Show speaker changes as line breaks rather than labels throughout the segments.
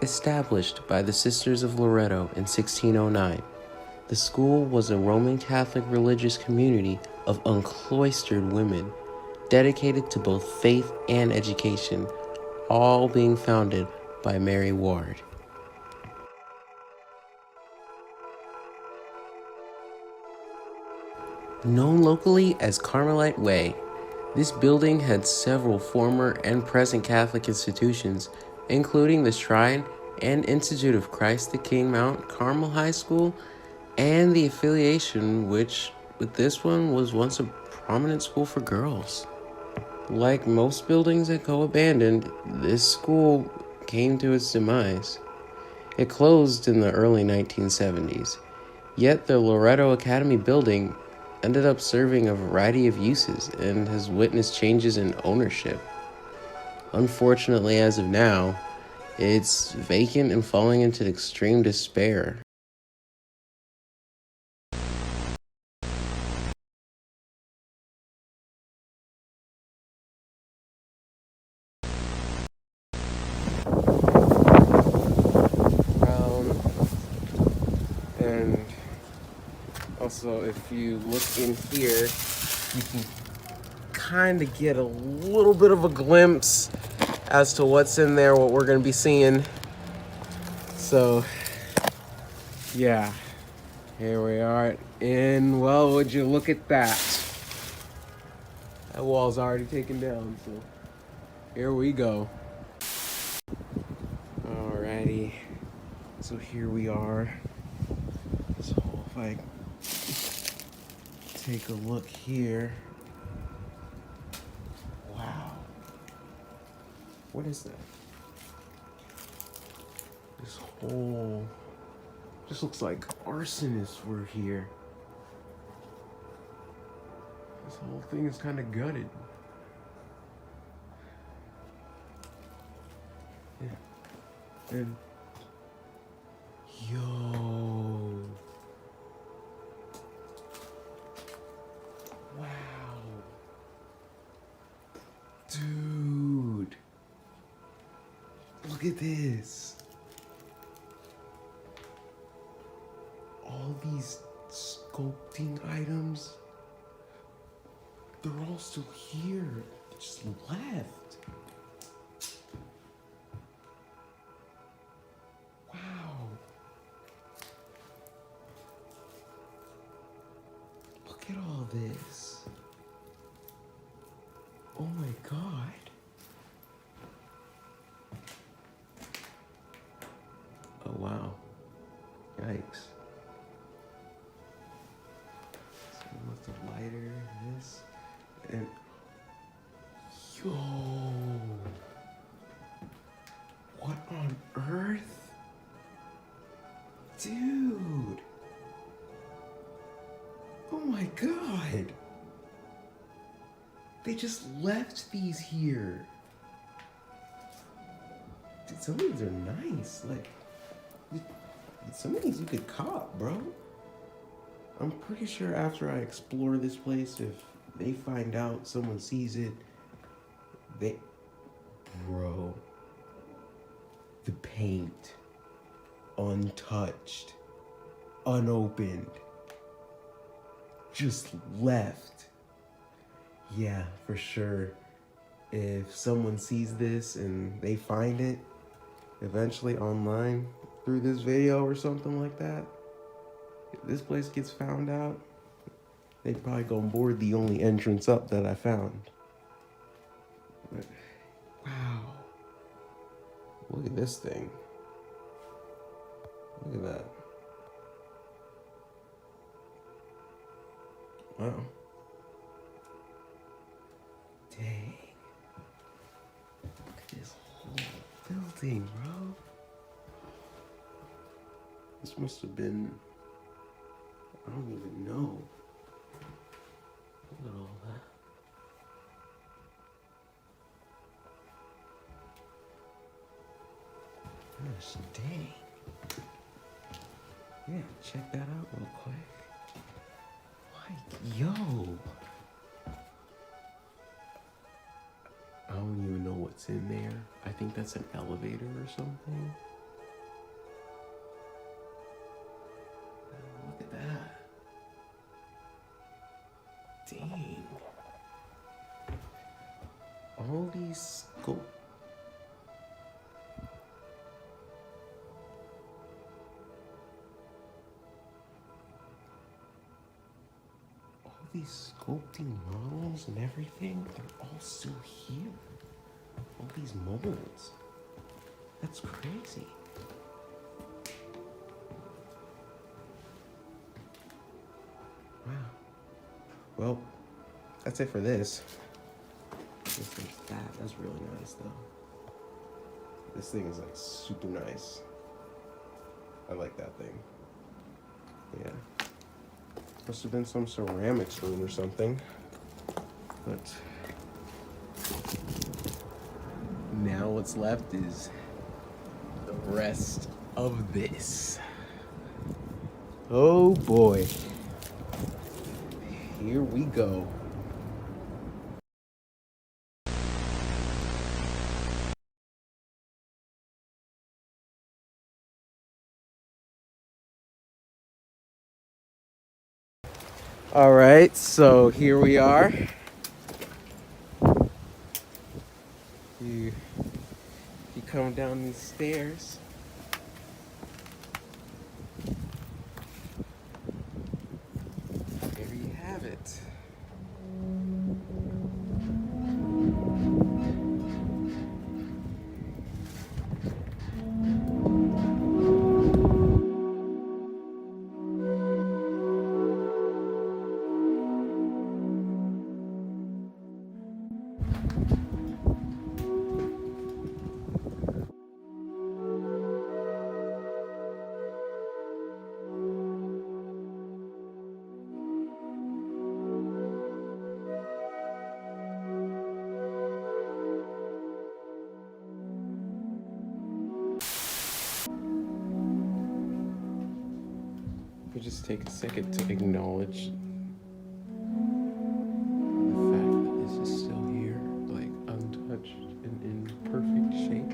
Established by the Sisters of Loretto in 1609, the school was a Roman Catholic religious community of uncloistered women dedicated to both faith and education, all being founded by Mary Ward. Known locally as Carmelite Way, this building had several former and present Catholic institutions, including the Shrine and Institute of Christ the King Mount Carmel High School, and the affiliation, which with this one was once a prominent school for girls. Like most buildings that go abandoned, this school came to its demise. It closed in the early 1970s, yet the Loretto Academy building ended up serving a variety of uses and has witnessed changes in ownership. Unfortunately, as of now, it's vacant and falling into extreme despair. And also, if you look in here, you can kind of get a little bit of a glimpse as to what's in there, what we're going to be seeing. So, yeah, here we are. And, well, would you look at that? That wall's already taken down, so here we go. Alrighty, so here we are. So if I take a look here. Wow. What is that? This whole... This looks like arsonists were here. This whole thing is kind of gutted. Yeah. And... Yo... Wow. Dude. Look at this. All these sculpting items, they're all still here. They just left. Wow. Look at all this. Oh my God. Oh wow. Yikes. So with the lighter, this, and yo, what on earth? Dude. Oh my God. They just left these here. Dude, some of these are nice. Like, some of these you could cop, bro. I'm pretty sure after I explore this place, if they find out, someone sees it, bro, the paint, untouched, unopened, just left. Yeah, for sure. If someone sees this and they find it eventually online through this video or something like that, if this place gets found out, they'd probably go board the only entrance up that I found. But, wow. Look at this thing. Look at that. Wow. Dang. Look at this whole building, bro. This must have been, I don't even know. Look at all that. Gosh, dang. Yeah, check that out real quick. Like, yo. I don't even know what's in there. I think that's an elevator or something. all these sculpting models and everything, they're all still here. All these molds. That's crazy. Wow. Well, that's it for this. This thing's that. That's really nice though. This thing is like super nice. I like that thing. Yeah. Must have been some ceramics room or something. But now what's left is the rest of this. Oh boy. Here we go. All right, so here we are. You come down these stairs. There you have it. We just take a second to acknowledge the fact that this is still here, like untouched and in perfect shape.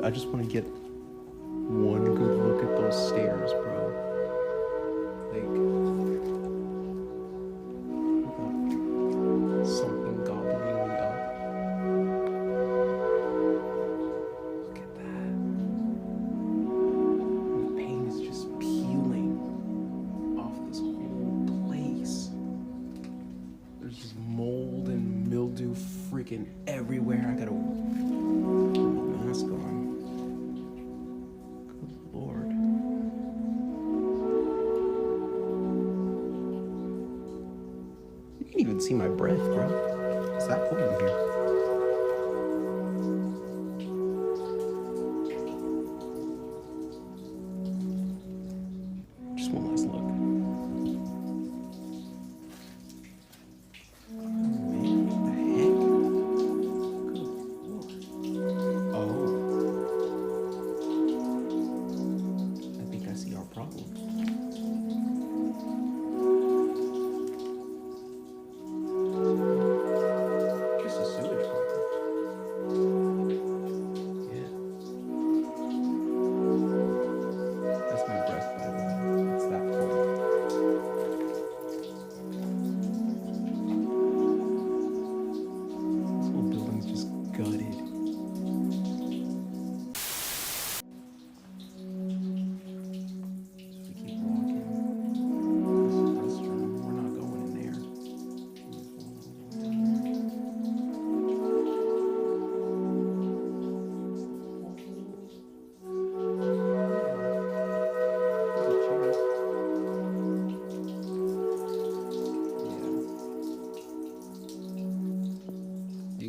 I just want to get one good look at those stairs, bro. Like, something gobbling up. Look at that. The paint is just peeling off this whole place. There's just mold and mildew freaking everywhere. I gotta put my mask on. Even see my breath, bro. It's that cold in here. Just one last look. Oh, man, what the heck? Good Lord. Oh.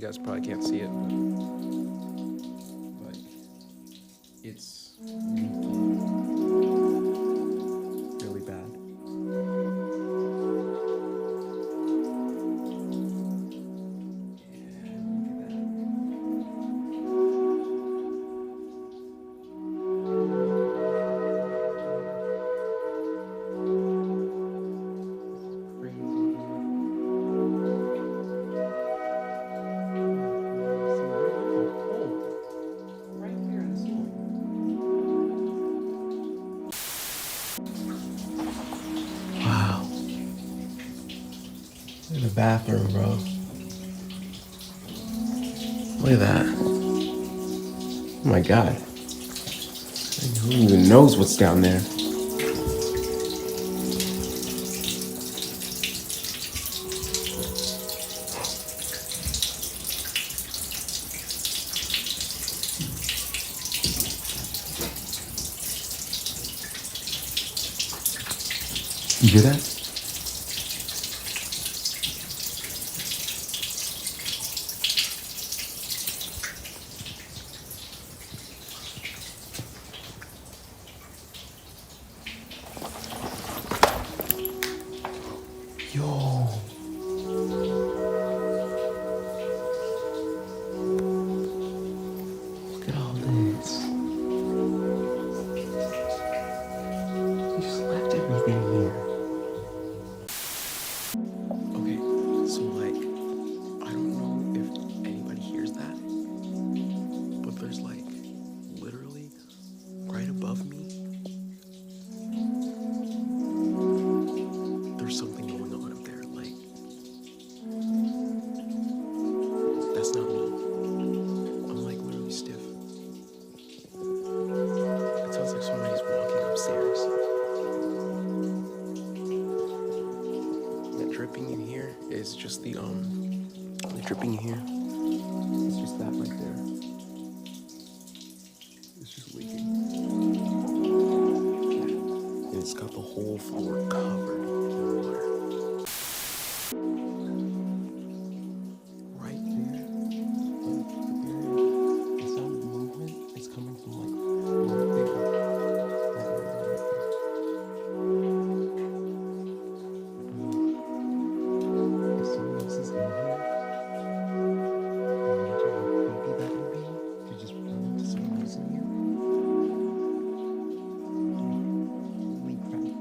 guys probably can't see it, but it's leaking really bad. Wow. Look at the bathroom, bro. Look at that. Oh my god. Who even knows what's down there? You hear that? Yo. Look at all this. You just left everything here. Okay, so like, I don't know if anybody hears that, but there's like, literally, right above me, there's something going on up there. Like, that's not me. I'm like literally stiff. It sounds like somebody's walking upstairs. That dripping in here is just the dripping in here. It's just that right there. It's just leaking. And it's got the whole floor covered in water. Right there, the sound of movement is coming from like right there. If someone else is in here, imagine how creepy that would be to just run into someone else in here. Holy crap.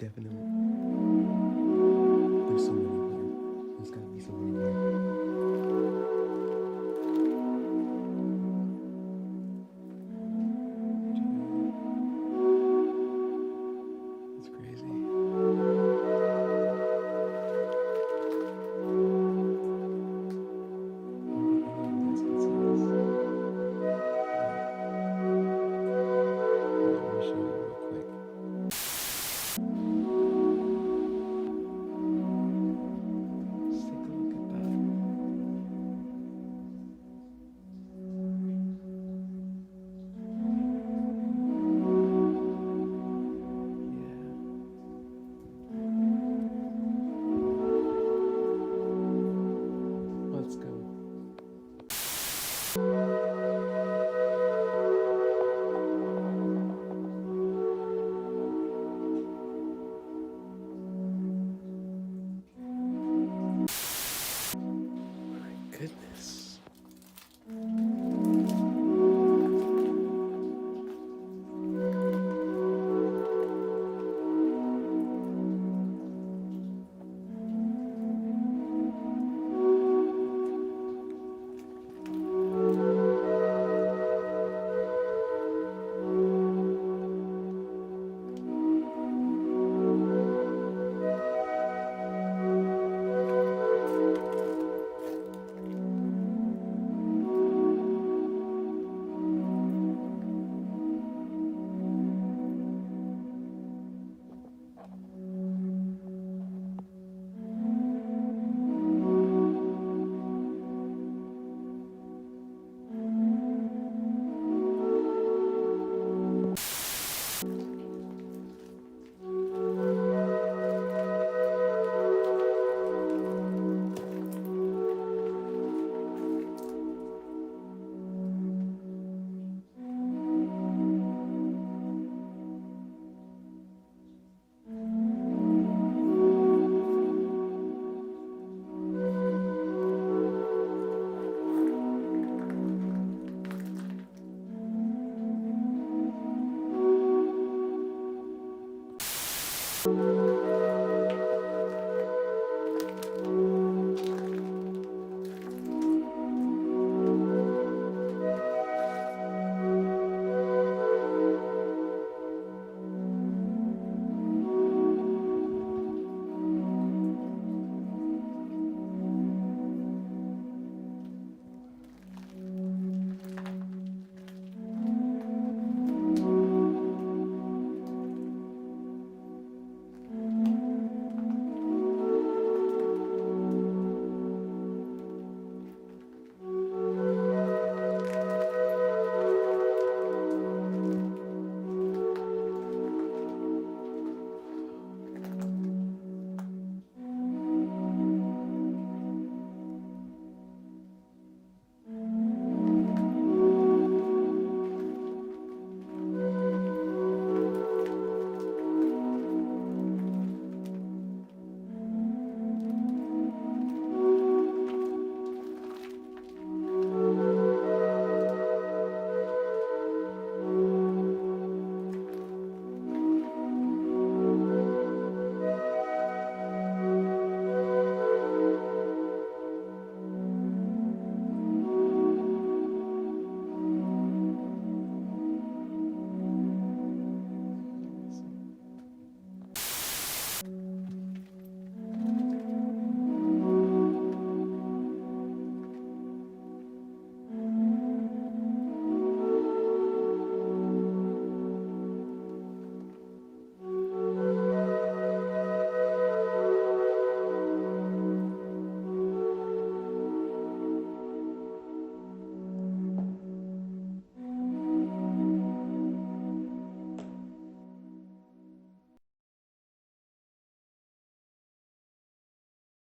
definitely